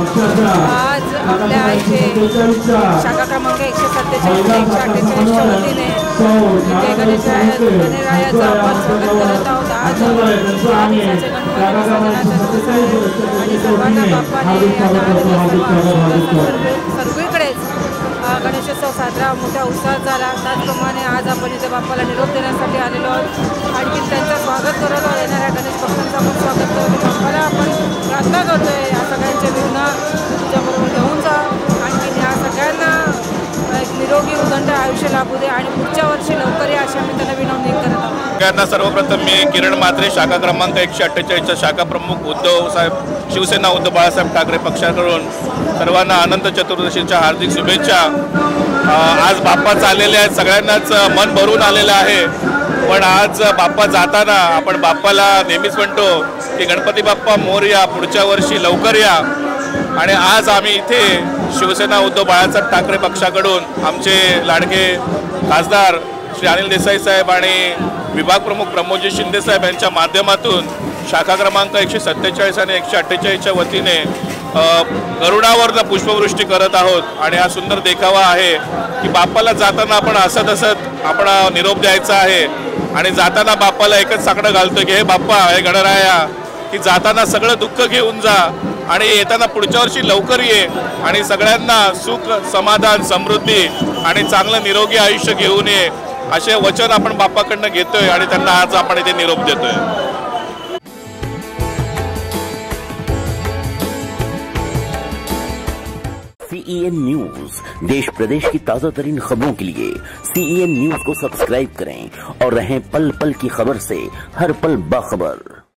आज आपल्या इथे शाखा क्रमांक 147 148च्या वतीने इथे गणरायाचं आपण स्वागत करत आहोत। आज गणेशाचे आणि सर्वांना बाप्पाने सगळीकडेच गणेशोत्सव साजरा मोठ्या उत्साहात झाला। त्याचप्रमाणे आज आपण इथे बाप्पाला निरोप देण्यासाठी आलेलो आहोत। आणखी त्यांचं स्वागत करत आहोत। येणाऱ्या गणेश भक्तांचं आपण स्वागत करतो। बाप्पाला आपण प्रार्थना करतोय या सगळ्यांचे विघ्न तुझ्याबरोबर घेऊन जा। आणखी या सगळ्यांना एक निरोगी उदंड आयुष्य लाभू दे आणि पुढच्या वर्षी लवकर या अशी आम्ही त्यांना विनंती करत आहोत। सगळ्यांना सर्वप्रथम मी किरण म्हात्रे शाखा क्रमांक 148चा शाखा प्रमुख उद्धव साहेब शिवसेना उद्धव बाळासाहेब ठाकरे पक्षाकडून सर्वांना अनंत चतुर्दशीच्या हार्दिक शुभेच्छा। आज बाप्पा चाललेले आहेत, सगळ्यांनाच मन भरून आलेलं आहे। पण आज बाप्पा जाताना आपण बाप्पाला नेहमीच म्हणतो की गणपती बाप्पा मोरया, पुढच्या वर्षी लवकर या। आणि आज आम्ही इथे शिवसेना उद्धव बाळासाहेब ठाकरे पक्षाकडून आमचे लाडके खासदार श्री अनिल देसाई साहेब आणि विभाग प्रमुख प्रमोदजी शिंदे साहेब यांच्या माध्यमातून शाखा क्रमांक 147 आणि 148च्या वतीने गरुडावरनं पुष्पवृष्टी करत आहोत। आणि हा सुंदर देखावा आहे की बाप्पाला जाताना आपण हसत आपण निरोप द्यायचा आहे। आणि जाताना बाप्पाला एकच साकडं घालतो की हे बाप्पा, हे गणराया, की जाताना सगळं दुःख घेऊन जा आणि येताना पुढच्या वर्षी लवकर ये आणि सगळ्यांना सुख, समाधान, समृद्धी आणि चांगलं निरोगी आयुष्य घेऊन ये, असे वचन आपण बाप्पाकडनं घेतोय आणि त्यांना आज आपण इथे निरोप देतोय। CEN न्यूज, देश प्रदेश की ताजा तरीन खबरों के लिए CEN न्यूज को सब्सक्राइब करें और रहें पल पल की खबर से हर पल बाखबर।